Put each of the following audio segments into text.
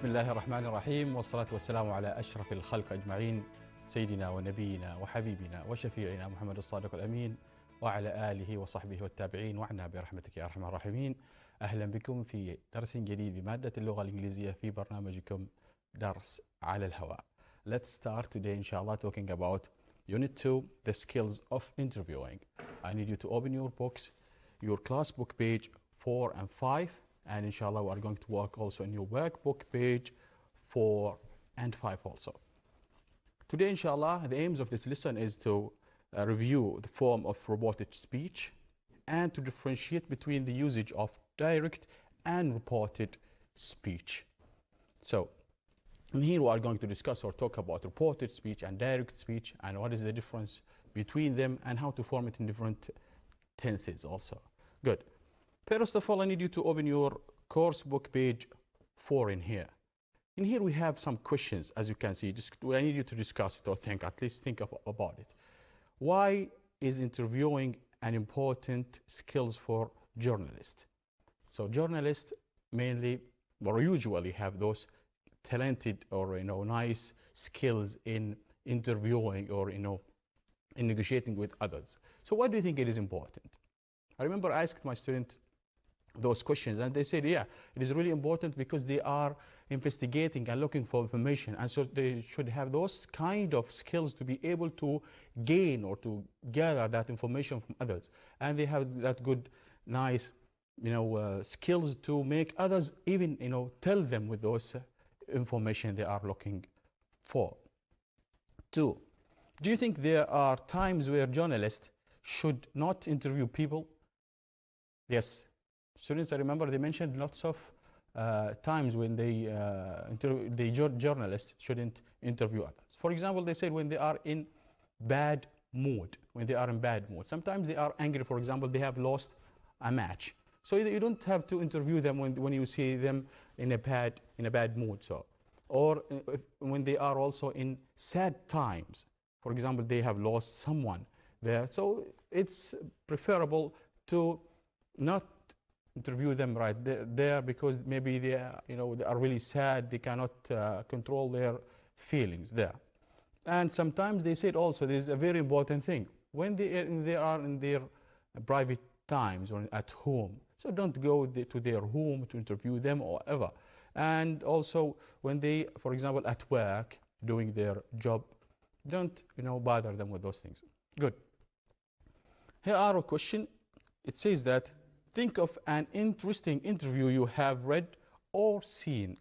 بسم الله الرحمن الرحيم، والصلاة والسلام على أشرف الخلق أجمعين، سيدنا ونبينا وحبيبنا وشفيعنا محمد الصادق الأمين، وعلى آله وصحبه والتابعين، وعنا برحمتك يا أرحم الراحمين. أهلا بكم في درس جديد بمادة اللغة الإنجليزية في برنامجكم درس على الهواء. Let's start today inshallah talking about Unit 2, the skills of interviewing. I need you to open your books, your class book page 4 and 5, and inshallah we are going to work also in your workbook page 4 and 5 also. Today inshallah the aims of this lesson is to review the form of reported speech and to differentiate between the usage of direct and reported speech. So in here we are going to discuss or talk about reported speech and direct speech and what is the difference between them and how to form it in different tenses also. Good. First of all, I need you to open your course book page 4 in here. In here we have some questions, as you can see. I need you to discuss it or think, at least think about it. Why is interviewing an important skills for journalists? So journalists mainly or usually have those talented or nice skills in interviewing or in negotiating with others. So why do you think it is important? I remember I asked my student those questions and they said, yeah, it is really important because they are investigating and looking for information, and so they should have those kind of skills to be able to gain or to gather that information from others, and they have that good nice skills to make others even tell them with those information they are looking for. 2, do you think there are times where journalists should not interview people? Yes. Students, I remember they mentioned lots of times when journalists shouldn't interview others. For example, they said when they are in bad mood, Sometimes they are angry, for example, they have lost a match. So you don't have to interview them when you see them in a bad mood. So, or when they are also in sad times. For example, they have lost someone there. So it's preferable to not interview them right there because maybe they are really sad, they cannot control their feelings there. And sometimes they said also this is a very important thing when they are in their private times or at home, so don't go to their home to interview them or ever. And also when they, for example, at work doing their job, don't bother them with those things. Good. Here are a question. It says that think of an interesting interview you have read or seen.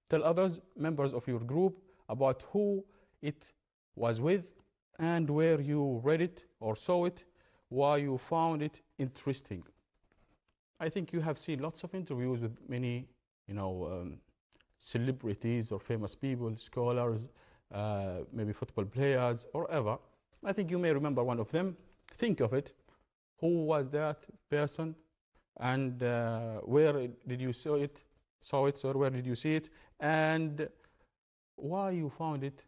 Tell others, members of your group, about who it was with and where you read it or saw it, why you found it interesting. I think you have seen lots of interviews with many, celebrities or famous people, scholars, maybe football players or ever. I think you may remember one of them. Think of it. Who was that person? And where did you saw it, or where did you see it, and why you found it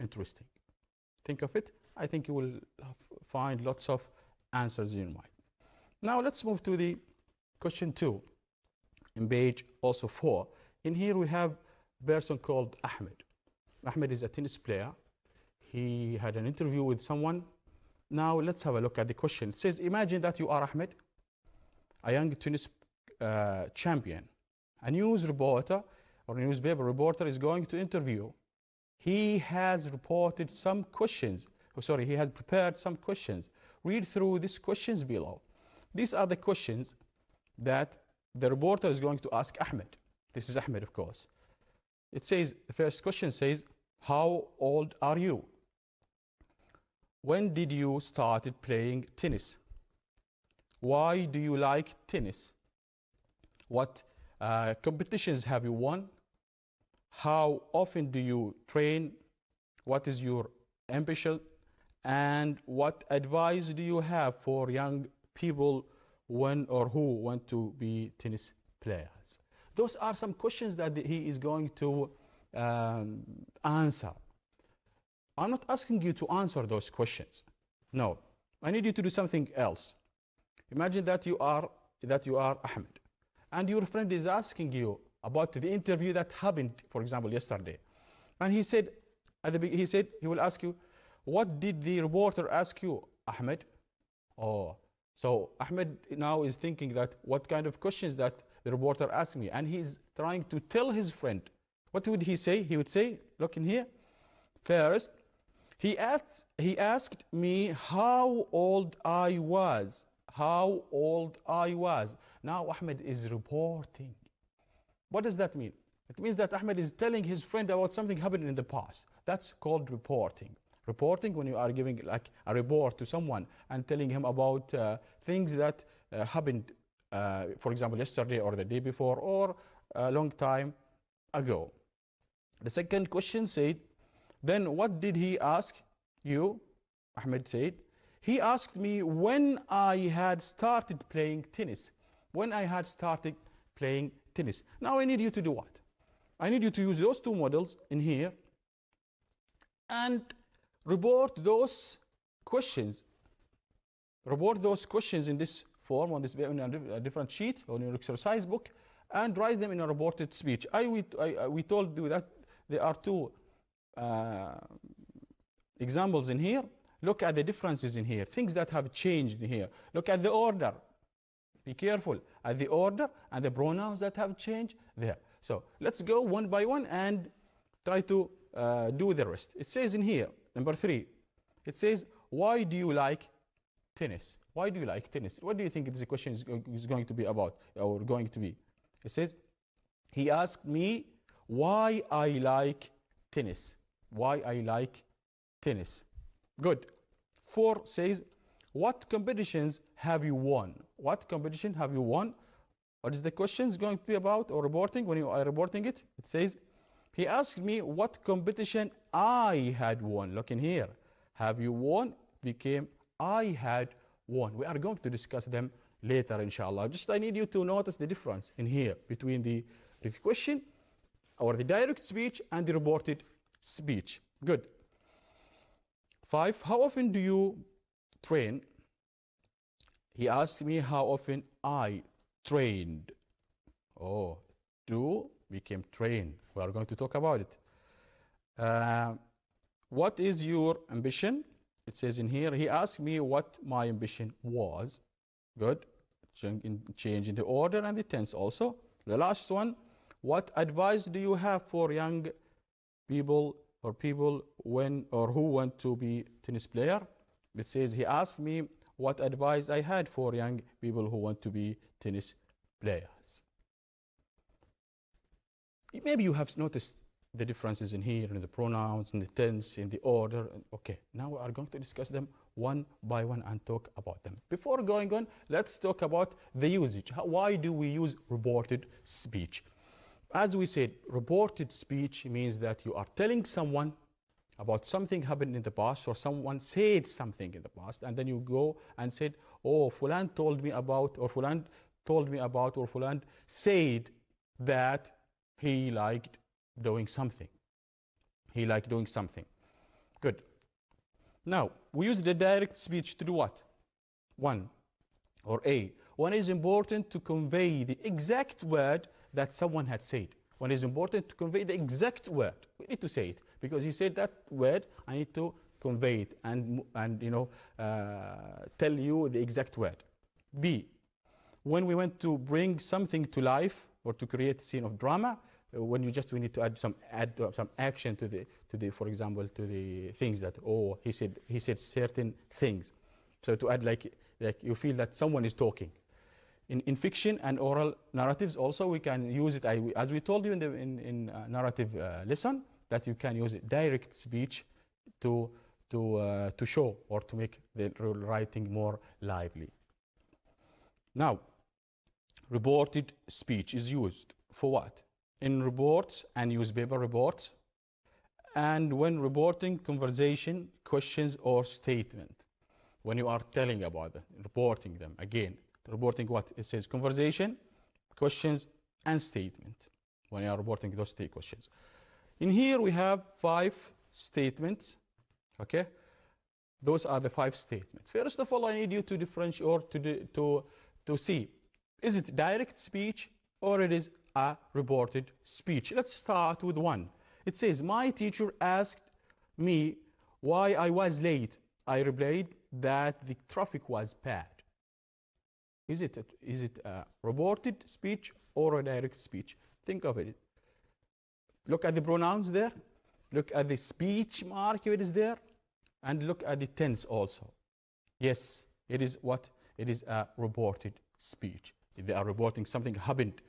interesting. Think of it. I think you will find lots of answers in your mind. Now let's move to the question 2 in page also 4. In here we have a person called Ahmed. Ahmed is a tennis player. He had an interview with someone. Now let's have a look at the question. It says, imagine that you are Ahmed, a young tennis champion. A news reporter or newspaper reporter is going to interview. He has reported some questions. He has prepared some questions. Read through these questions below. These are the questions that the reporter is going to ask Ahmed. This is Ahmed, of course. It says, the first question says, how old are you? When did you start playing tennis? Why do you like tennis? What competitions have you won? How often do you train? What is your ambition? And what advice do you have for young people who want to be tennis players? Those are some questions that he is going to answer. I'm not asking you to answer those questions. No, I need you to do something else. Imagine that you are Ahmed, and your friend is asking you about the interview that happened, for example, yesterday. And he said, he will ask you, what did the reporter ask you, Ahmed? Oh, so Ahmed now is thinking that what kind of questions that the reporter asked me, and he's trying to tell his friend. What would he say? He would say, look in here. First, he asked me how old I was. How old I was. Now Ahmed is reporting. What does that mean? It means that Ahmed is telling his friend about something happened in the past. That's called reporting. Reporting, when you are giving like a report to someone and telling him about things that happened, for example, yesterday or the day before or a long time ago. The second question said, then what did he ask you? Ahmed said, he asked me when I had started playing tennis. When I had started playing tennis. Now I need you to do what? I need you to use those two models in here and report those questions. Report those questions in this form, on a different sheet, on your exercise book, and write them in a reported speech. We told you that there are two examples in here. Look at the differences in here, things that have changed in here. Look at the order. Be careful at the order and the pronouns that have changed there. So let's go one by one and try to do the rest. It says in here, number 3, it says, why do you like tennis? Why do you like tennis? What do you think this question is going to be about or going to be? It says, he asked me why I like tennis. Why I like tennis. Good. 4 says, what competitions have you won? What competition have you won? What is the question going to be about or reporting when you are reporting it? It says, he asked me what competition I had won. Look in here. Have you won? Became I had won. We are going to discuss them later, inshallah. Just I need you to notice the difference in here between the question or the direct speech and the reported speech. Good. 5, how often do you train? He asked me how often I trained. Oh, do became train. We are going to talk about it. What is your ambition? It says in here, he asked me what my ambition was. Good. Change in the order and the tense also. The last one, what advice do you have for young people or people who want to be tennis player? It says he asked me what advice I had for young people who want to be tennis players. Maybe you have noticed the differences in here, in the pronouns, in the tense, in the order. Okay, now we are going to discuss them one by one and talk about them. Before going on, let's talk about the usage. Why do we use reported speech? As we said, reported speech means that you are telling someone about something happened in the past, or someone said something in the past, and then you go and said, oh, Fulan told me about, or Fulan told me about, or Fulan said that he liked doing something. He liked doing something. Good. Now, we use the direct speech to do what? 1 or A. 1 is important to convey the exact word that someone had said. 1 is important to convey the exact word. We need to say it because he said that word. I need to convey it and tell you the exact word. B. When we want to bring something to life or to create a scene of drama, when we need to add some action to the for example to the things that he said certain things. So to add like you feel that someone is talking. In fiction and oral narratives also we can use it, as we told you in narrative lesson, that you can use it direct speech to show or to make the writing more lively. Now, reported speech is used for what? In reports and newspaper reports, and when reporting conversation, questions, or statement. When you are telling about them, reporting them, again, reporting what? It says conversation, questions, and statement. When you are reporting those 3 questions. In here we have 5 statements, okay? Those are the 5 statements. First of all, I need you to differentiate or to see, is it direct speech or it is a reported speech. Let's start with one. It says, my teacher asked me why I was late. I replied that the traffic was bad. Is it a reported speech or a direct speech? Think of it. Look at the pronouns there. Look at the speech mark if it is there. And look at the tense also. Yes, it is what? It is a reported speech. They are reporting something happened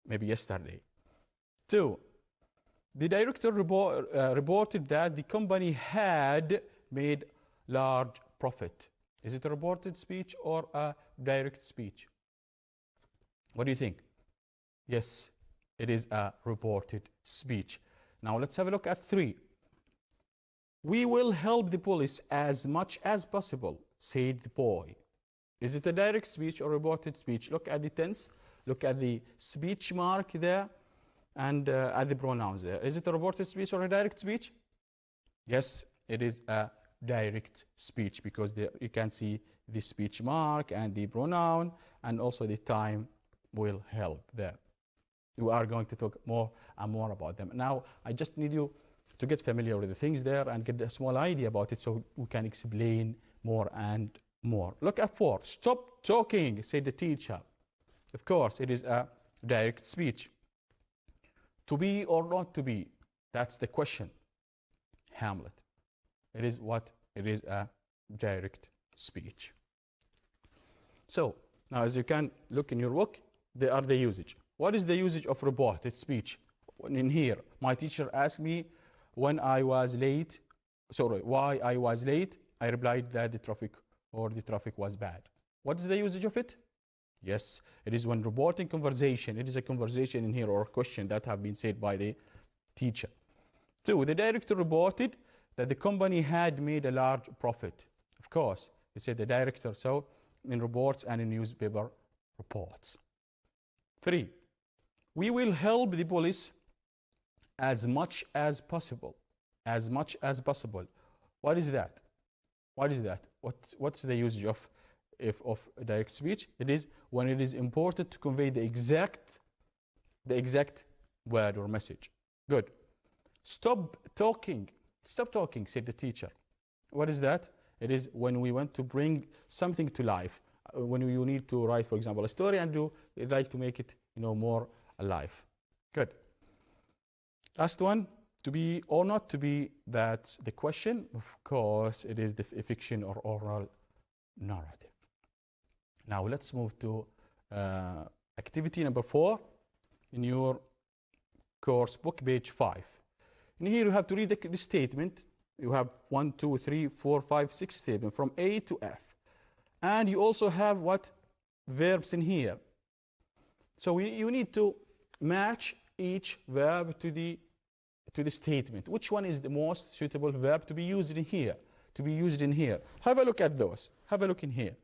maybe yesterday. 2. The director reported that the company had made large profit. Is it a reported speech or a direct speech? What do you think? Yes, it is a reported speech. Now let's have a look at 3. We will help the police as much as possible, said the boy. Is it a direct speech or reported speech? Look at the tense, look at the speech mark there, and at the pronouns there. Is it a reported speech or a direct speech? Yes, it is a direct speech because you can see the speech mark and the pronoun, and also the time will help there. We are going to talk more and more about them. Now, I just need you to get familiar with the things there and get a small idea about it so we can explain more and more. Look at 4. Stop talking, said the teacher. Of course, it is a direct speech. To be or not to be, that's the question. Hamlet. It is what? It is a direct speech. So, now as you can look in your book, there are the usage. What is the usage of reported speech? In here, my teacher asked me when I was late, why I was late. I replied that the traffic was bad. What is the usage of it? Yes, it is when reporting conversation. It is a conversation in here or a question that have been said by the teacher. 2. The director reported that the company had made a large profit. Of course, he said the director, so in reports and in newspaper reports. 3. We will help the police as much as possible. As much as possible. What is that? What is that? What's the usage of direct speech? It is when it is important to convey the exact word or message. Good. Stop talking. Stop talking, said the teacher. What is that? It is when we want to bring something to life. When you need to write, for example, a story and you like to make it, more alive. Good. Last one. To be or not to be, that's the question. Of course, it is the fiction or oral narrative. Now let's move to activity number 4 in your course book, page 5. In here you have to read the statement. You have 1, 2, 3, 4, 5, 6 statements from A to F. And you also have what? Verbs in here. So you need to match each verb to the statement. Which one is the most suitable verb to be used in here? Have a look at those. Have a look in here.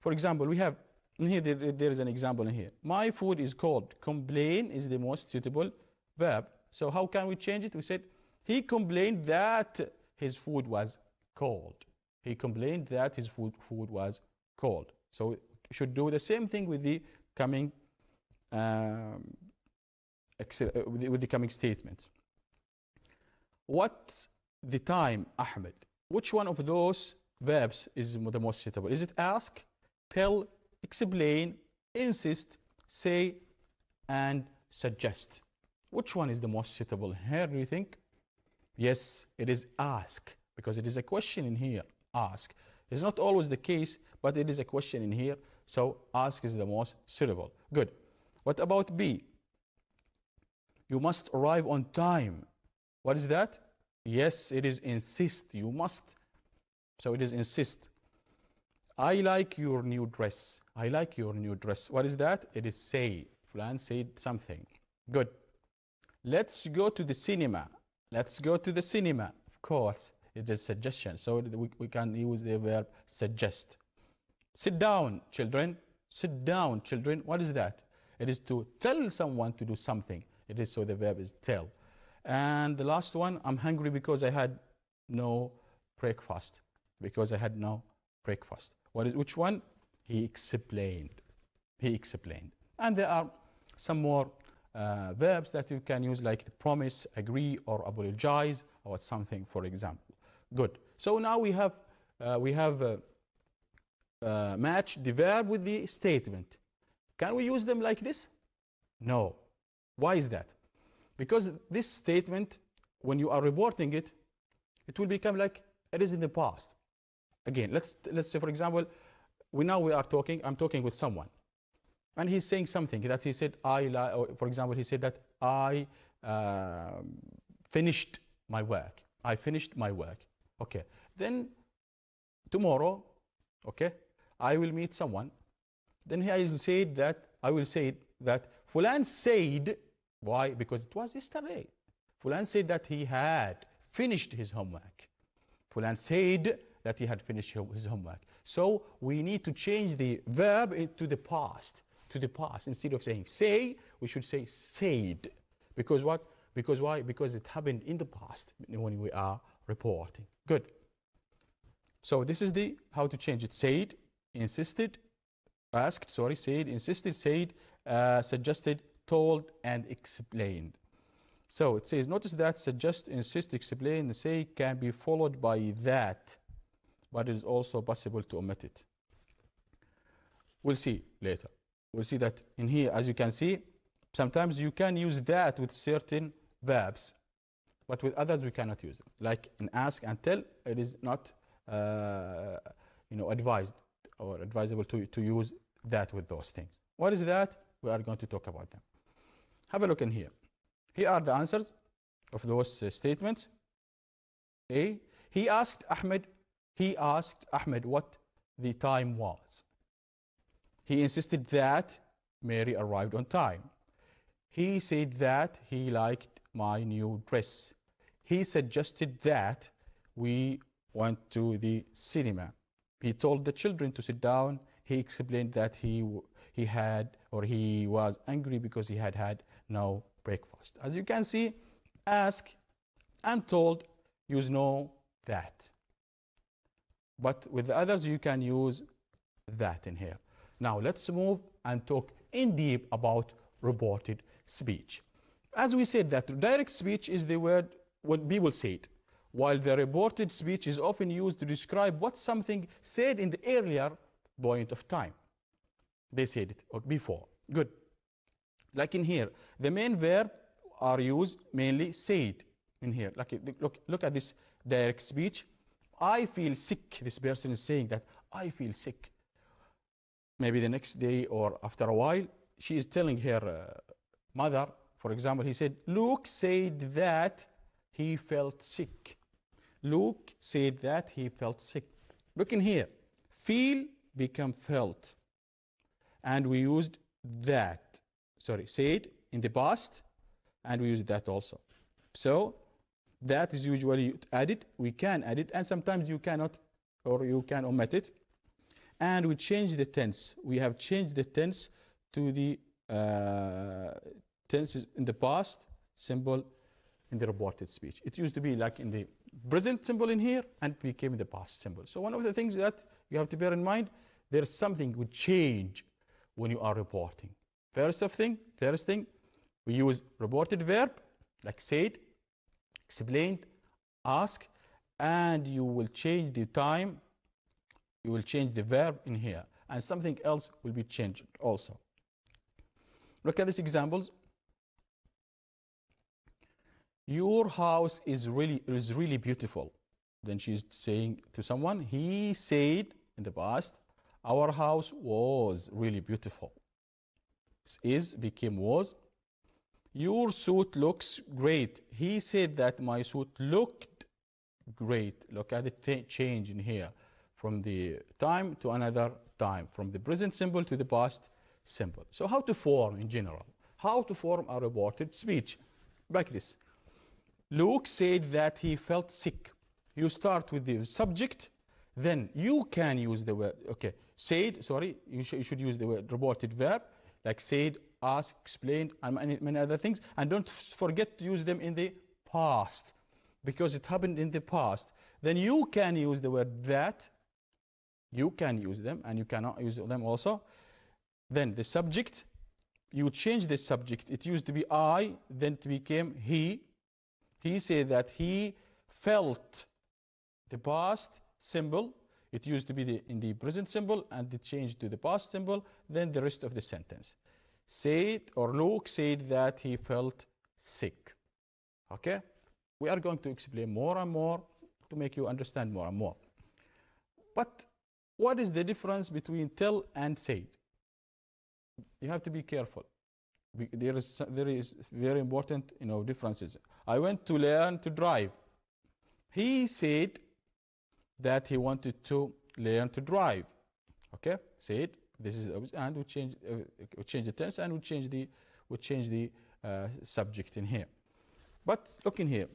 For example, we have in here, there is an example in here. My food is cold. Complain is the most suitable verb. So how can we change it? We said he complained that his food was cold. He complained that his food was cold. So we should do the same thing with the coming statement. What's the time, Ahmed? Which one of those verbs is the most suitable? Is it ask, tell, explain, insist, say, and suggest? Which one is the most suitable here, do you think? Yes, it is ask, because it is a question in here. Ask. It's not always the case, but it is a question in here, so ask is the most suitable. Good. What about B? You must arrive on time. What is that? Yes, it is insist. You must. So it is insist. I like your new dress. I like your new dress. What is that? It is say. Fulan said something. Good. Let's go to the cinema. Let's go to the cinema. Of course, it is suggestion. So we can use the verb suggest. Sit down, children. Sit down, children. What is that? It is to tell someone to do something. It is, so the verb is tell. And the last one, I'm hungry because I had no breakfast. Because I had no breakfast. Which one? He explained. He explained. And there are some more verbs that you can use, like the promise, agree, or apologize, or something, for example. Good. So now we have matched the verb with the statement. Can we use them like this? No. Why is that? Because this statement, when you are reporting it, it will become like it is in the past. Again, let's say, for example, I'm talking with someone, and he's saying something that he said, for example, he said that I finished my work. I finished my work. Okay. Then tomorrow, okay, I will meet someone. Then I will say that Fulan said, why? Because it was yesterday. Fulan said that he had finished his homework. Fulan said that he had finished his homework. So we need to change the verb to the past. To the past. Instead of saying say, we should say said. Because what? Because why? Because it happened in the past when we are reporting. Good. So this is the how to change it. Said, insisted, asked, sorry, said, insisted, said, suggested, told, and explained. So it says, notice that suggest, insist, explain, say can be followed by that, but it is also possible to omit it. We'll see later. We'll see that in here, as you can see, sometimes you can use that with certain verbs, but with others we cannot use them. Like in ask and tell, it is not advised or advisable to use that with those things. What is that? We are going to talk about them. Have a look in here. Here are the answers of those statements. A, he asked Ahmed what the time was. He insisted that Mary arrived on time. He said that he liked my new dress. He suggested that we went to the cinema. He told the children to sit down. He explained that he was angry because he had no breakfast. As you can see, ask and told use no that. But with the others, you can use that in here. Now let's move and talk in deep about reported speech. As we said, that direct speech is the word what people said, while the reported speech is often used to describe what something said in the earlier point of time. They said it before. Good. Like in here, the main verb are used mainly said in here. Like look at this direct speech. I feel sick. This person is saying that I feel sick. Maybe the next day or after a while, she is telling her mother, for example, he said, Luke said that he felt sick. Luke said that he felt sick. Look in here. Feel become felt. And we used that. Sorry, said in the past, and we used that also. So that is usually added. We can add it, and sometimes you cannot, or you can omit it. And we change the tense. We have changed the tense to the tense in the past simple in the reported speech. It used to be like in the present simple in here and became the past simple. So one of the things that you have to bear in mind, there's something would change when you are reporting. First thing, we use reported verb like said, explained, ask, and you will change the time. You will change the verb in here, and something else will be changed also. Look at these examples. Your house is really beautiful. Then she's saying to someone, he said in the past, our house was really beautiful. Is became was. Your suit looks great. He said that my suit looked great. Look at the change in here. From the time to another time, from the present simple to the past simple. So how to form in general? How to form a reported speech? Like this. Luke said that he felt sick. You start with the subject, then you can use the word, okay, said, sorry, you should use the word reported verb, like said, asked, explained, and many other things. And don't forget to use them in the past, because it happened in the past. Then you can use the word that. You can use them, and you cannot use them also. Then the subject, you change the subject. It used to be I, then it became he. He said that he felt the past symbol. It used to be in the present symbol, and it changed to the past symbol, then the rest of the sentence. Said, or Luke said that he felt sick. Okay? We are going to explain more and more to make you understand more and more. But what is the difference between tell and said? You have to be careful. There is very important, differences. I went to learn to drive. He said that he wanted to learn to drive. Okay, said. This is, and we change the tense, and we change the subject in here. But look in here.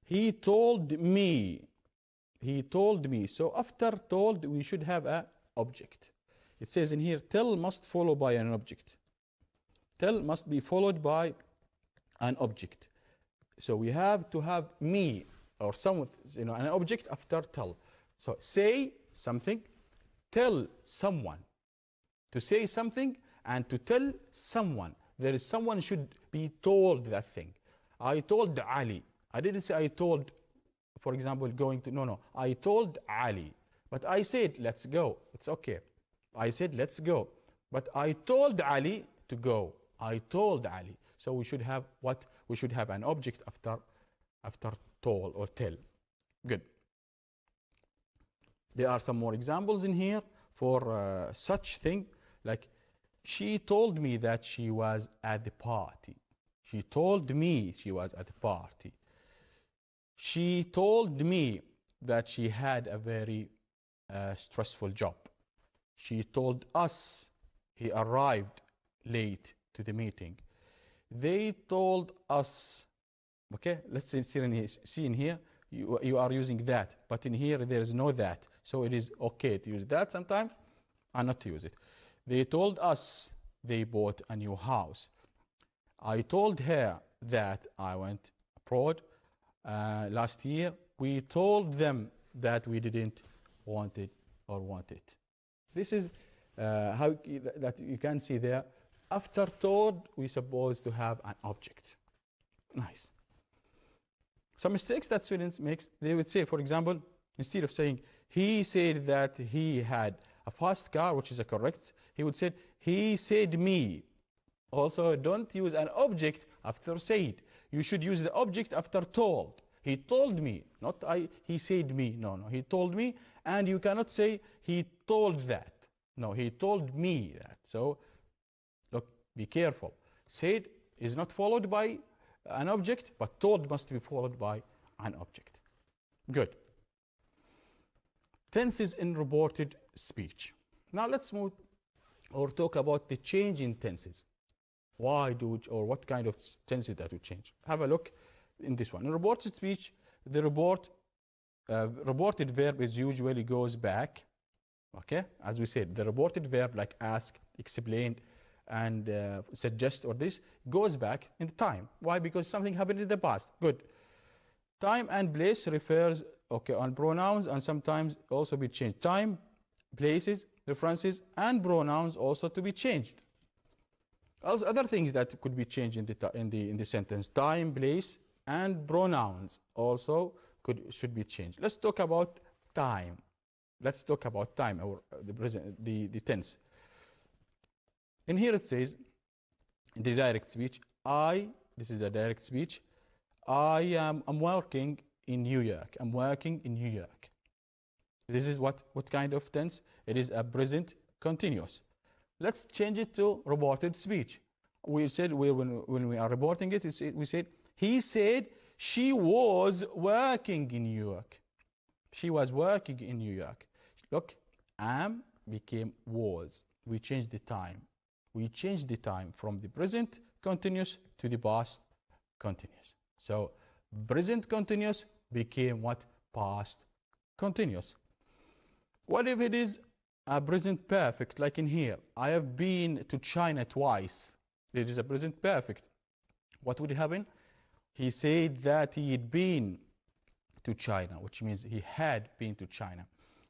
He told me. He told me. So after told, we should have an object. It says in here, tell must follow by an object. Tell must be followed by an object. So we have to have me or some, an object after tell. So say something, tell someone. To say something and to tell someone. There is someone should be told that thing. I told Ali. I didn't say I told, for example, going to, no. I told Ali. But I said, let's go. It's okay. I said, let's go. But I told Ali to go. I told Ali. So we should have what? We should have an object after told or tell. Good. There are some more examples in here for such thing. Like, she told me that she was at the party. She told me she was at the party. She told me that she had a very stressful job. She told us he arrived late to the meeting. They told us, okay, let's see in here, you are using that, but in here there is no that. So it is okay to use that sometimes and not to use it. They told us they bought a new house. I told her that I went abroad last year. We told them that we didn't want it or want it. This is how that you can see there. After told, we're supposed to have an object. Nice. Some mistakes that students make, they would say, for example, instead of saying, he said that he had a fast car, which is a correct, he would say, he said me. Also, don't use an object after said. You should use the object after told. He told me, not he said me. No, he told me, and you cannot say he told that. No, he told me that. So, look, be careful. Said is not followed by an object, but told must be followed by an object. Good. Tenses in reported speech. Now let's move or talk about the change in tenses. Why do we, or what kind of tenses that we change? Have a look in this one. In reported speech, the reported verb is usually goes back. Okay, as we said, the reported verb like ask, explain, and suggest or this goes back in time. Why? Because something happened in the past. Good. Time and place refers on pronouns and sometimes also be changed. Time, places, references, and pronouns also to be changed. Also, other things that could be changed in the sentence: time, place, and pronouns also should be changed. Let's talk about time. Let's talk about time, or the tense. In here it says, in the direct speech, this is the direct speech, I'm working in New York. I'm working in New York. This is what kind of tense? It is a present continuous. Let's change it to reported speech. We said when we are reporting it, we said, he said she was working in New York. She was working in New York. Look, am became was. We changed the time. We changed the time from the present continuous to the past continuous. So present continuous became what? Past continuous. What if it is a present perfect, like in here? I have been to China twice. It is a present perfect. What would happen? He said that he had been to China, which means he had been to China.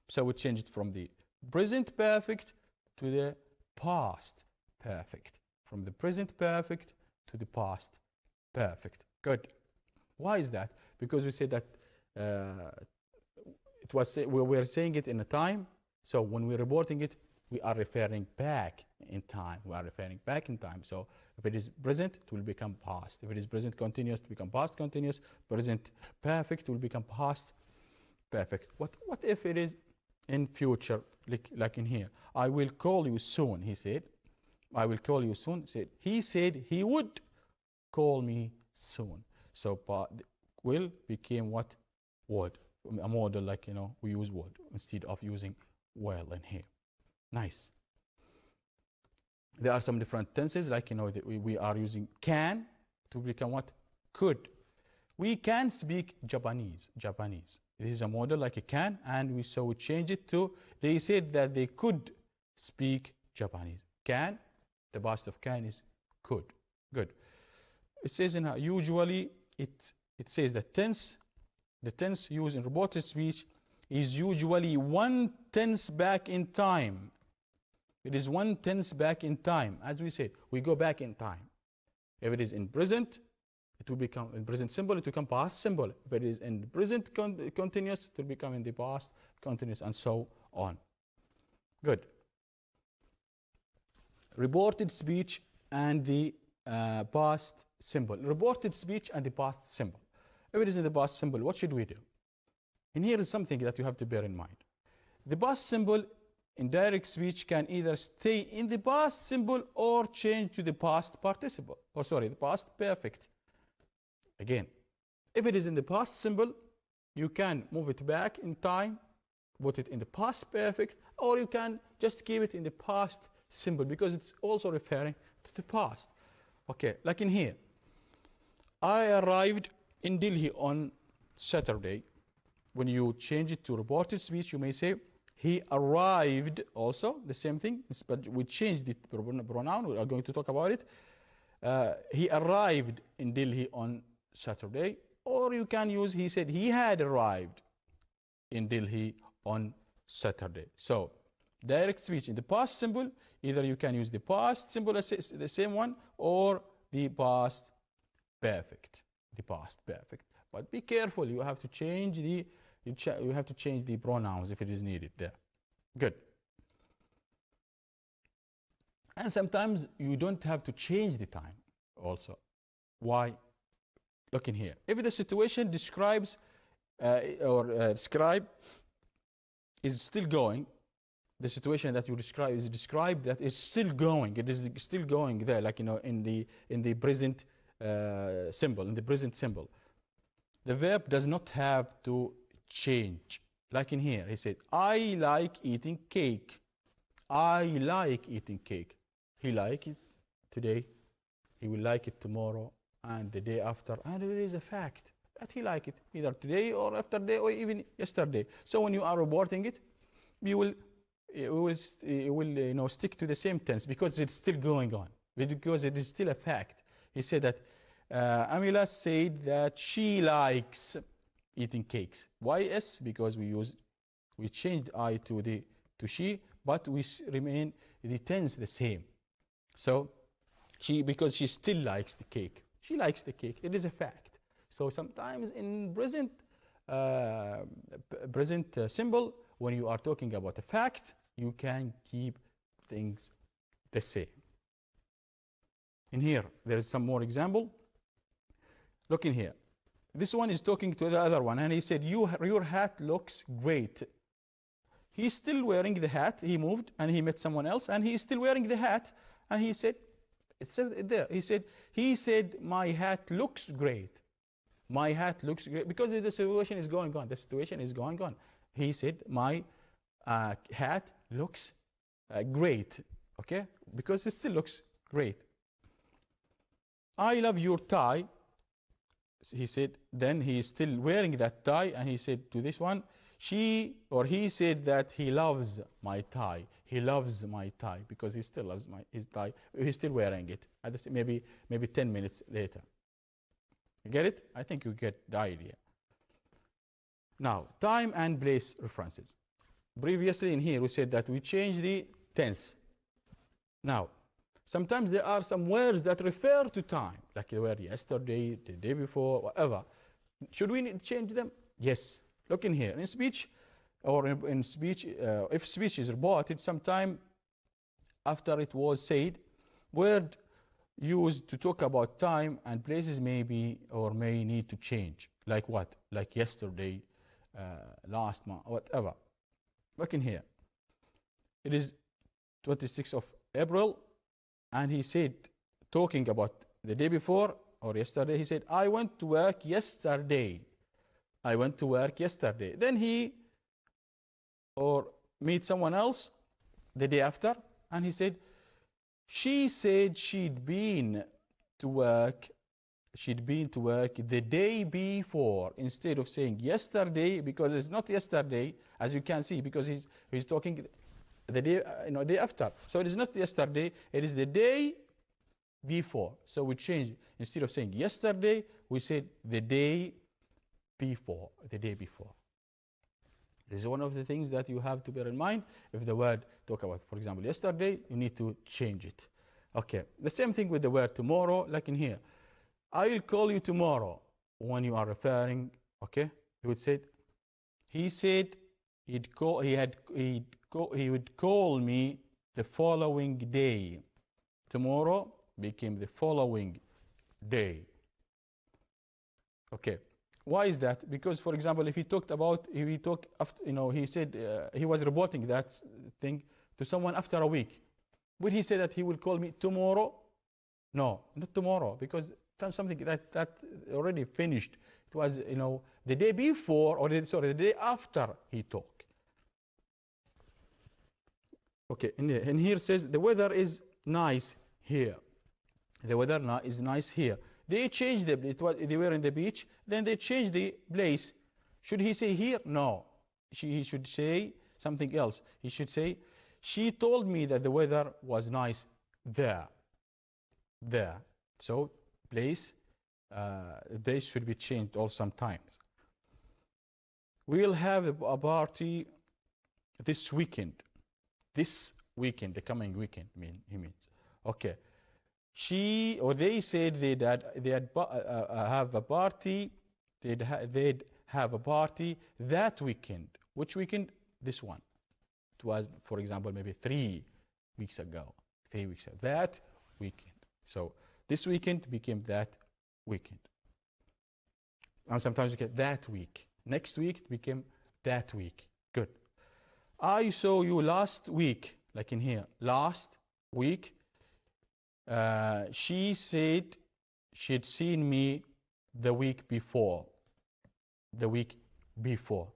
So we changed it from the present perfect to the past perfect from the present perfect to the past perfect. Good. Why is that? Because we said that we were saying it in a time. So when we're reporting it, we are referring back in time. We are referring back in time. So if it is present, it will become past. If it is present continuous, it will become past continuous. Present perfect will become past perfect. What if it is in future, like in here? I will call you soon, he said. I will call you soon. He said he would call me soon. So will became what? Would. A model like, we use would instead of using will in here. Nice. There are some different tenses, like, we are using can to become what? Could. We can speak Japanese. This is a model like a can, and we change it to, they said that they could speak Japanese. Can, the past of can is could. Good. It says usually, it says that the tense used in reported speech is usually 1 tense back in time. It is 1 tense back in time. As we said, we go back in time. If it is in present, it will become in present simple, it will become past simple. If it is in the present continuous, it will become in the past continuous, and so on. Good. Reported speech and the past simple. Reported speech and the past simple. If it is in the past simple, what should we do? And here is something that you have to bear in mind. The past simple in direct speech can either stay in the past simple or change to the past participle, the past perfect. Again, if it is in the past simple, you can move it back in time, put it in the past perfect, or you can just keep it in the past simple because it's also referring to the past. Okay, like in here, I arrived in Delhi on Saturday. When you change it to reported speech, you may say, he arrived, also the same thing, but we changed the pronoun. We are going to talk about it. He arrived in Delhi on Saturday, or you can use, he said he had arrived in Delhi on Saturday. So direct speech in the past simple, either you can use the past simple, the same one, or the past perfect. The past perfect. But be careful, you have to change the pronouns if it is needed there. Good. And sometimes you don't have to change the time also. Why? Look in here. If the situation describes describe is still going, the situation that you describe is described that it's still going. It is still going there, like in the present symbol, in the present symbol. The verb does not have to change. Like in here, he said, I like eating cake. I like eating cake. He liked it today. He will like it tomorrow and the day after. And it is a fact that he liked it either today or after day or even yesterday. So when you are reporting it, you will stick to the same tense because it's still going on, because it is still a fact. He said that Amila said that she likes eating cakes. Why S? Because we changed I to she, but we remain the tense the same. So because she still likes the cake. She likes the cake. It is a fact. So sometimes in present symbol, when you are talking about a fact, you can keep things the same. In here, there is some more example. Look in here. This one is talking to the other one, and he said, your hat looks great. He's still wearing the hat. He moved, and he met someone else, and he's still wearing the hat. And he said, it's there. He said, my hat looks great. My hat looks great, because the situation is going on. The situation is going on. He said, my hat looks great. Okay? Because it still looks great. I love your tie. He said, then he is still wearing that tie, and he said to this one, he said that he loves my tie. He loves my tie because he still loves his tie. He's still wearing it. Maybe 10 minutes later. You get it? I think you get the idea. Now, time and place references. Previously in here, we said that we change the tense. Now, Sometimes there are some words that refer to time, like the word yesterday, the day before, whatever. Should we change them? Yes. Look in here. In speech, or in speech, if speech is reported, sometime after it was said, word used to talk about time and places may be or may need to change. Like what? Like yesterday, last month, whatever. Look in here. It is 26th of April, and he said, talking about the day before or yesterday, he said, I went to work yesterday. I went to work yesterday. Then he or meet someone else the day after, and he said, she said she'd been to work the day before, instead of saying yesterday, because it's not yesterday, as you can see, because he's talking the day, day after. So it is not yesterday, it is the day before. So we change, instead of saying yesterday, we said the day before, the day before. This is one of the things that you have to bear in mind. If the word talk about, for example, yesterday, you need to change it. Okay, the same thing with the word tomorrow, like in here. I'll call you tomorrow. When you are referring, okay, you would say, he said he would call me the following day. Tomorrow became the following day. Okay. Why is that? Because, for example, if he talked about, he said he was reporting that thing to someone after a week. Would he say that he will call me tomorrow? No, not tomorrow, because something that already finished. It was, the day before, or the day after he talked. Okay, and here says the weather is nice here. The weather is nice here. They changed they were in the beach, then they changed the place. Should he say here? No. He should say something else. He should say, she told me that the weather was nice there. There. So, place should be changed all sometimes. We'll have a party this weekend. This weekend, the coming weekend, he means. Okay. They said they'd have a party. They'd have a party that weekend. Which weekend? This one. It was, for example, maybe 3 weeks ago. 3 weeks ago. That weekend. So this weekend became that weekend. And sometimes you get that week. Next week it became that week. Good. I saw you last week, like in here. Last week. She said she'd seen me the week before. The week before.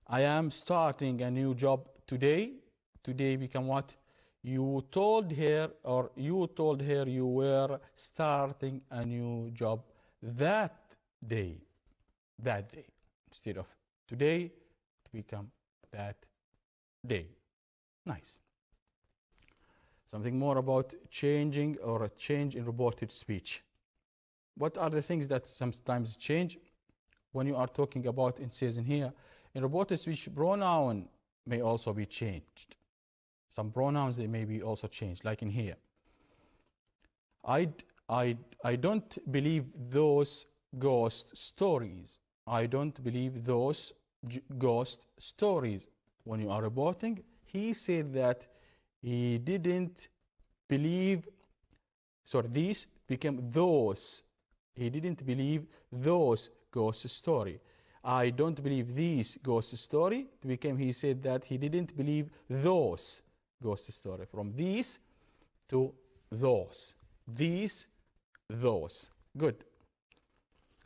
I am starting a new job today. Today become what? You told her you were starting a new job that day. That day. Instead of today, it become that day. Nice. Something more about changing or a change in reported speech. What are the things that sometimes change when you are talking about, it says in here, in reported speech, pronoun may also be changed. Some pronouns, they may be also changed, like in here. I don't believe those ghost stories. I don't believe those ghost stories. When you are reporting, he said that he didn't believe, these became those. He didn't believe those ghost story. I don't believe these ghost story. It became, he said that he didn't believe those ghost story. From these to those. These, those. Good.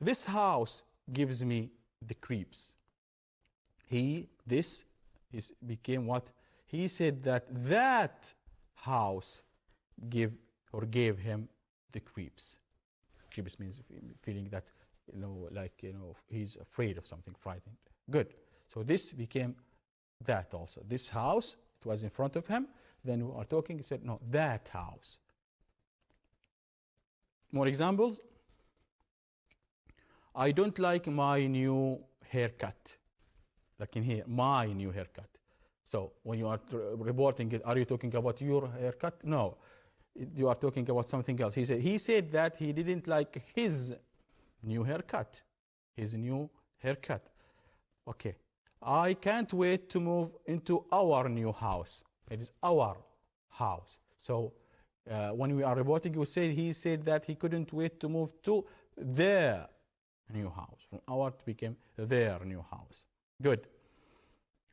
This house gives me the creeps. This became what? He said that house gave him the creeps. Creeps means feeling that, he's afraid of something, frightened. Good. So this became that also. This house, it was in front of him. Then we are talking, he said, no, that house. More examples. I don't like my new haircut. Like in here, my new haircut. So when you are reporting it, are you talking about your haircut? No, you are talking about something else. He said that he didn't like his new haircut. His new haircut. Okay. I can't wait to move into our new house. It is our house. So when we are reporting, we say he said that he couldn't wait to move to their new house. From our to became their new house. Good.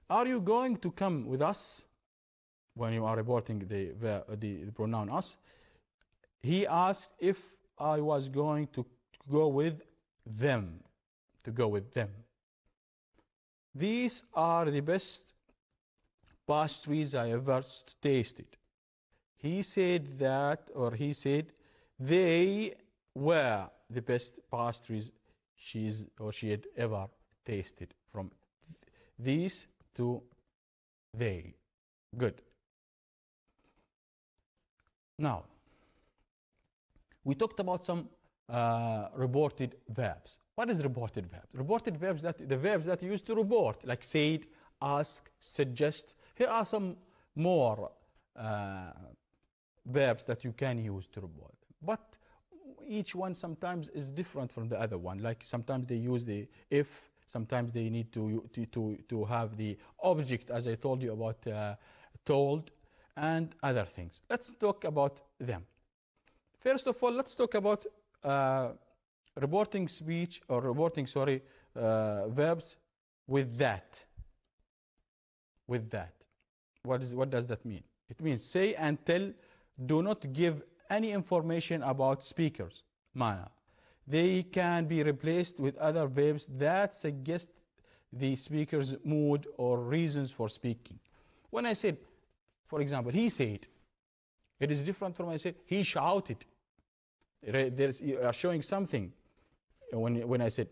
Are you going to come with us? When you are reporting the pronoun us, he asked if I was going to go with them. To go with them. These are the best pastries I ever tasted. He said that, or he said they were the best pastries she had ever tasted. From these to they. Good. Now, we talked about some reported verbs. What is reported verbs? Reported verbs, that the verbs that you use to report, like said, ask, suggest. Here are some more verbs that you can use to report. But each one sometimes is different from the other one. Like sometimes they use the if, sometimes they need to have the object, as I told you about told, and other things. Let's talk about them. First of all, let's talk about reporting speech or reporting, verbs with that. With that. What does that mean? It means say and tell do not give any information about speakers' manner. They can be replaced with other verbs that suggest the speaker's mood or reasons for speaking. When I said, for example, he said, it is different from when I said he shouted. You are showing something. When I said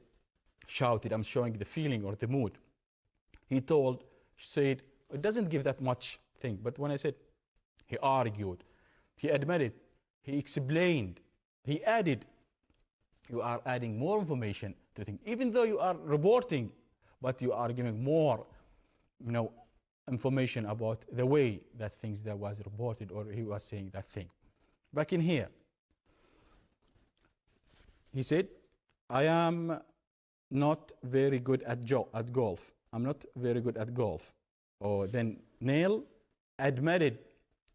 shouted, I'm showing the feeling or the mood. He told, said, it doesn't give that much thing. But when I said he argued, he admitted, he explained, he added, you are adding more information to things. Even though you are reporting, but you are giving more, information about the way that things that was reported or he was saying that thing. Back in here, he said, I am not very good at golf. I'm not very good at golf. Or then Neil admitted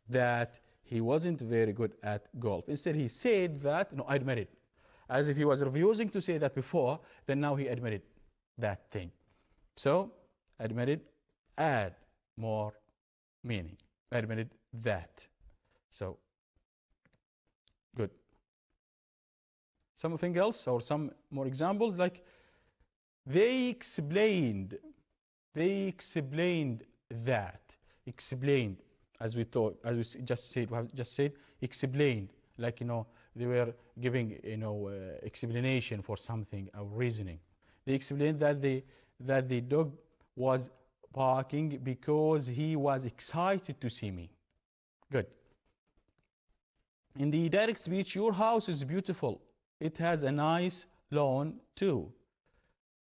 that he wasn't very good at golf. Instead, he said that, no, I admitted. As if he was refusing to say that before, then now he admitted that thing. So, admitted, add more meaning. Admitted that. So, good. Something else or some more examples, like they explained that. Explained, as we just said, explained, like, they were giving, explanation for something or reasoning. They explained that the dog was barking because he was excited to see me. Good. In the direct speech, your house is beautiful. It has a nice lawn too.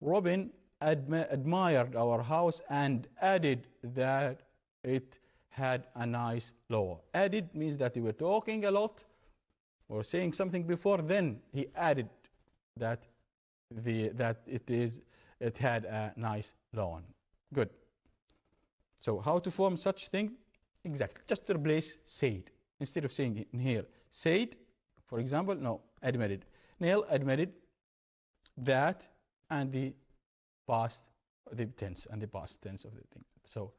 Robin admired our house and added that it had a nice lawn. Added means that they were talking a lot or saying something before, then he added that it had a nice lawn. Good. So how to form such thing? Exactly. Just replace said. Instead of saying in here said, for example, no, admitted. Neil admitted that, and the past tense and the past tense of the thing. So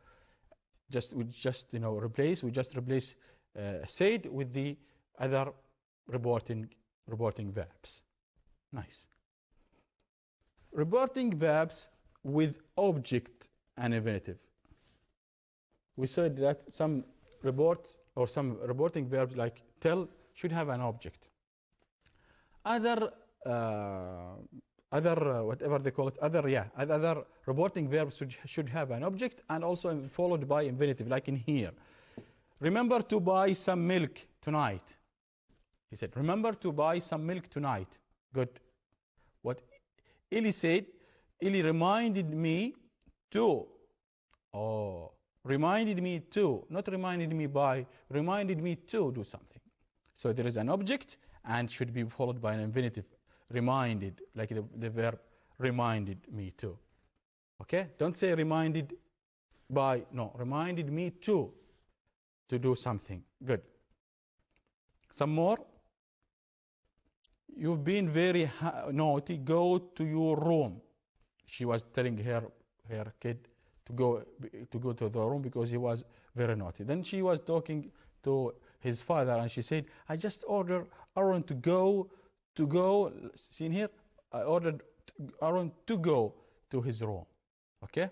we just replace said with the other reporting verbs. Nice. Reporting verbs with object and infinitive. We said that some reporting verbs like tell should have an object. Other whatever they call it, other reporting verbs should have an object and also followed by infinitive, like in here. Remember to buy some milk tonight. He said, remember to buy some milk tonight. Good. What Illy said, Illy reminded me to reminded me to, not reminded me by, reminded me to do something. So there is an object and should be followed by an infinitive, reminded, like the verb reminded me to. Okay? Don't say reminded by, no, reminded me to do something. Good. Some more. You've been very naughty, go to your room. She was telling her kid to go to the room because he was very naughty. Then she was talking to his father and she said, I just ordered Aaron to go, see here, I ordered Aaron to go to his room. Okay?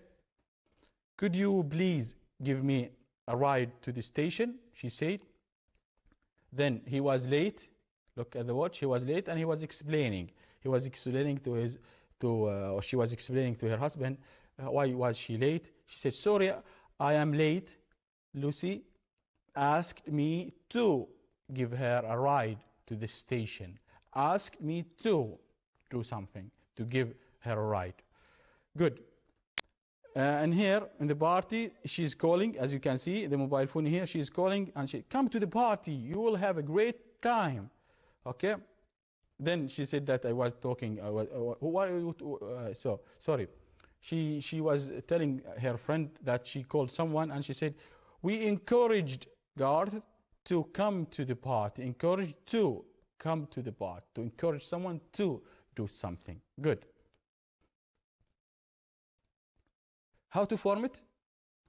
Could you please give me a ride to the station? She said. Then he was late. Look at the watch. He was late and he was explaining. He was explaining or she was explaining to her husband why was she late. She said, sorry, I am late. Lucy asked me to give her a ride to the station. Asked me to do something, to give her a ride. Good. And here in the party, she's calling, as you can see, the mobile phone here, she's calling and she, come to the party, you will have a great time. Okay? Then she said that I was talking, sorry. She was telling her friend that she called someone and she said, we encouraged Garth to come to the party, encouraged to come to the party, to encourage someone to do something. Good. How to form it?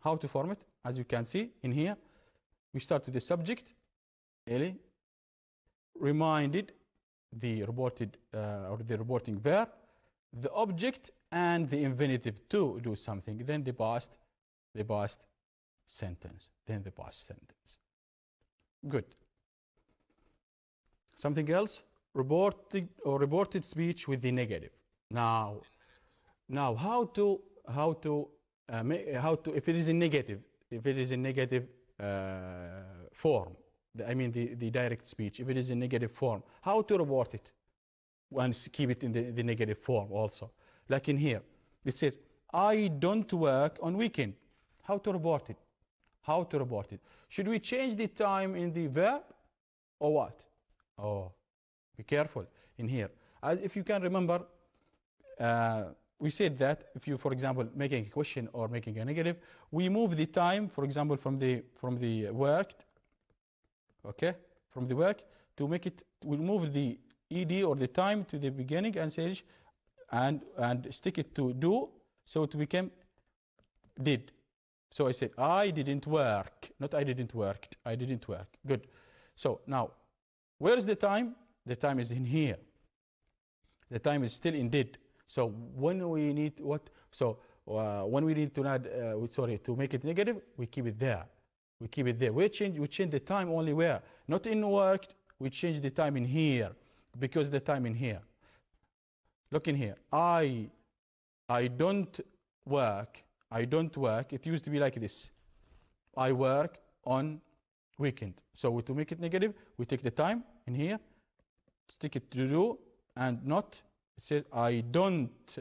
How to form it? As you can see in here, we start with the subject, Ellie, reminded, the reported or the reporting verb, the object, and the infinitive to do something. Then the past sentence. Then the past sentence. Good. Something else? Reported speech with the negative. Now how to if it is in negative form, I mean the direct speech, if it is in negative form, how to report it and keep it in the negative form also. Like in here, it says, I don't work on weekend. How to report it? How to report it? Should we change the time in the verb or what? Oh, be careful in here. As if you can remember, we said that if you, for example, making a question or making a negative, we move the time, for example, from the worked, okay, from the work to make it, we'll move the ed or the time to the beginning and say and stick it to do, so it became did. So I said I didn't work, not I didn't worked. I didn't work. Good. So now, where is the time? The time is in here. The time is still in did. So when we need what? So when we need to add, to make it negative, we keep it there. We keep it there. We change the time only where? Not in worked. We change the time in here because the time in here. Look in here. I don't work. I don't work. It used to be like this. I work on weekend. So to make it negative, we take the time in here, stick it to do, and not. It says I don't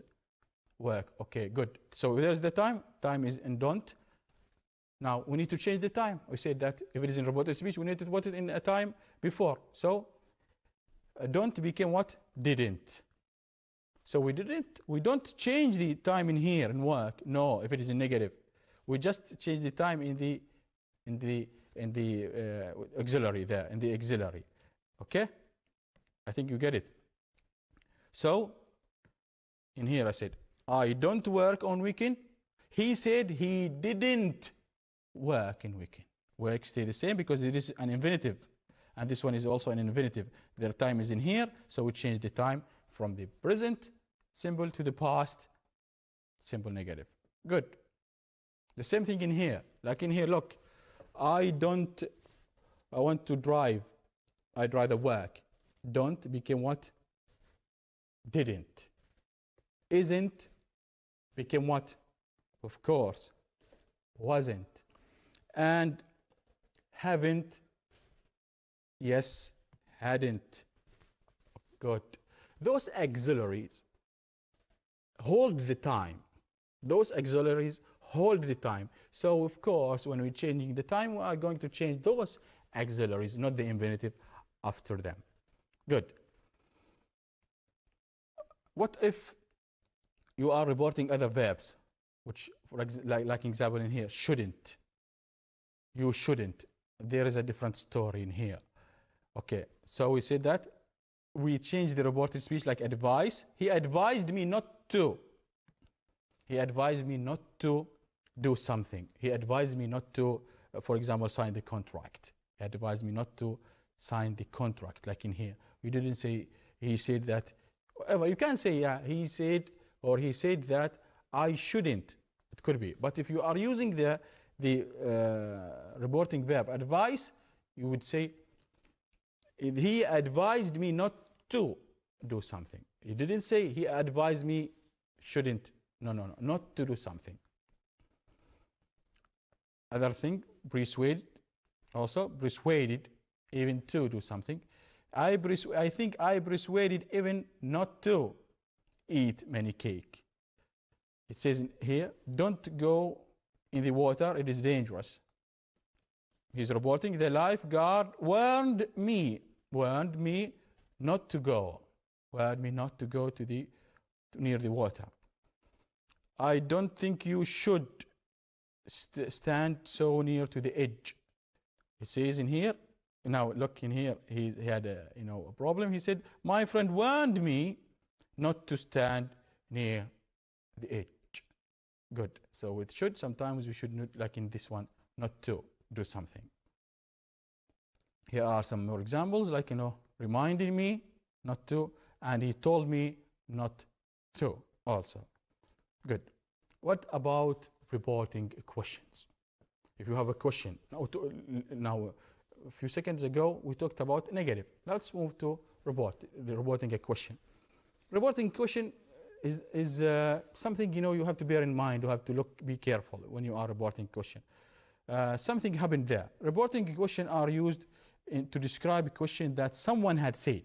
work. Okay, good. So there's the time. Time is in don't. Now we need to change the time. We said that if it is in reported speech, we need to put it in a time before. So don't became what? Didn't. So we don't change the time in here in work. No, if it is in negative. We just change the time in the auxiliary there, in the auxiliary. Okay? I think you get it. So in here I said, I don't work on weekend. He said he didn't work in weekend. Work stay the same because it is an infinitive. And this one is also an infinitive. Their time is in here, so we change the time from the present symbol to the past symbol negative. Good. The same thing in here. Like in here, look. I want to drive. I'd rather work. Don't became what? Didn't. Isn't became what? Of course. Wasn't. And haven't. Yes, hadn't. Good. Those auxiliaries hold the time. Those auxiliaries hold the time. So of course, when we're changing the time, we are going to change those auxiliaries, not the infinitive after them. Good. What if you are reporting other verbs, which, like example in here, shouldn't. You shouldn't. There is a different story in here. Okay, so we said that we change the reported speech like advise. He advised me not to. He advised me not to do something. He advised me not to, for example, sign the contract. He advised me not to sign the contract, like in here. We didn't say, he said that, whatever. You can say, yeah, he said, or he said that I shouldn't. It could be. But if you are using the reporting verb advise, you would say, he advised me not to do something. He didn't say he advised me shouldn't. No, not to do something. Other thing, persuade, also persuaded even to do something. I think I persuaded even not to eat many cake. It says here, don't go in the water, it is dangerous. He's reporting the lifeguard warned me not to go. Warned me not to go to near the water. I don't think you should stand so near to the edge. It says in here, now look in here, he had a problem. He said, my friend warned me not to stand near the edge. Good. So with should, sometimes we should not, like in this one, not to do something. Here are some more examples, like, reminding me not to, and he told me not to also. Good. What about reporting questions? If you have a question, now a few seconds ago we talked about negative. Let's move to reporting a question. Reporting question is something you have to bear in mind. You have to be careful when you are reporting question. Something happened there. Reporting question are used to describe a question that someone had said.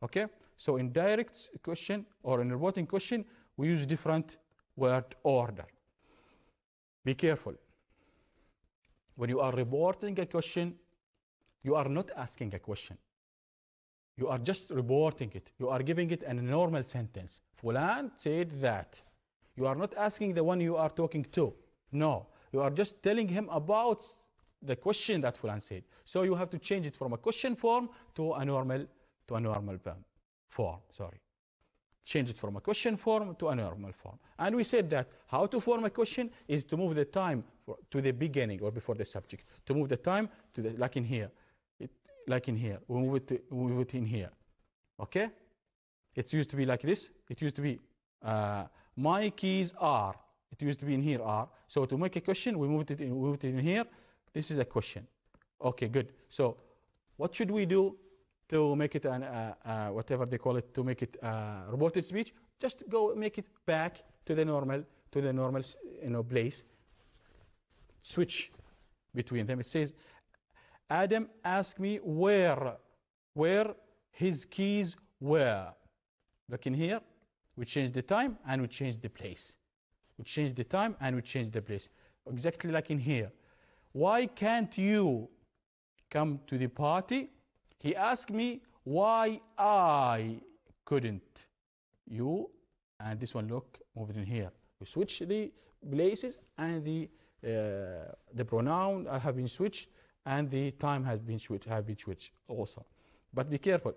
Okay, so in direct question or in reporting question we use different word order. Be careful. When you are reporting a question, you are not asking a question. You are just reporting it. You are giving it a normal sentence. Fulan said that. You are not asking the one you are talking to. No, you are just telling him about the question that Fulan said. So you have to change it from a question form to a normal form. Sorry. Change it from a question form to a normal form. And we said that how to form a question is to move the time to the beginning or before the subject. To move the time to like in here. We move it in here. Okay? It used to be like this. It used to be my keys are. It used to be in here are. So to make a question, we moved it in here. This is a question. Okay, good. So what should we do to make it whatever they call it, to make it reported speech? Just go make it back to the normal place. Switch between them. It says, Adam asked me where his keys were. Look in here. We change the time and we change the place. We change the time and we change the place. Exactly like in here. Why can't you come to the party? He asked me why I couldn't. You, and this one, look, move it in here. We switch the places and the pronoun have been switched and the time has been switched, also. But be careful.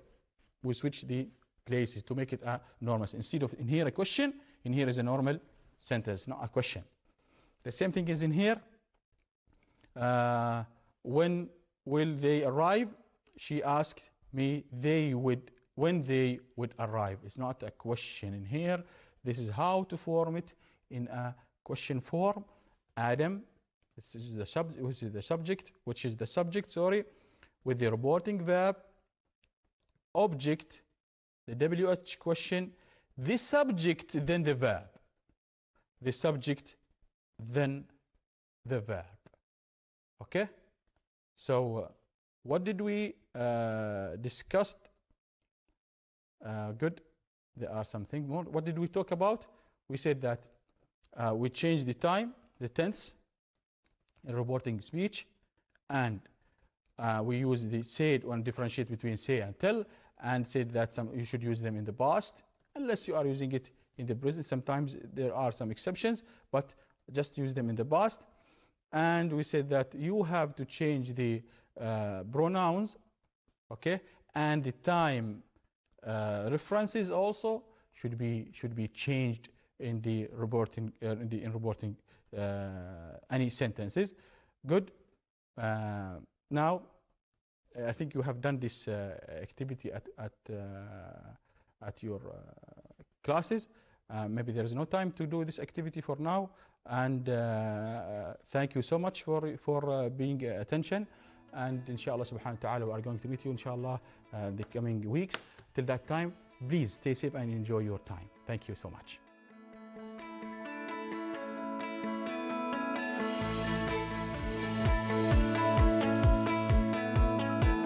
We switch the places to make it a normal. Instead of in here a question, in here is a normal sentence, not a question. The same thing is in here. When will they arrive? She asked me when they would arrive. It's not a question in here. This is how to form it in a question form. Adam, which is the subject, with the reporting verb, object, the WH question, the subject, then the verb. The subject, then the verb. Okay? So what did we discuss? Good. There are something more. What did we talk about? We said that we change the time the tense in reporting speech, and we use the said and differentiate between say and tell, and said that you should use them in the past unless you are using it in the present. Sometimes there are some exceptions, but just use them in the past. And we said that you have to change the pronouns, okay, and the time references also should be changed in the reporting in reporting any sentences. Good. Now, I think you have done this activity at your classes. Maybe there is no time to do this activity for now. And thank you so much for being attention. And inshallah subhanahu wa ta'ala, we are going to meet you inshallah the coming weeks. Till that time, please stay safe and enjoy your time. Thank you so much.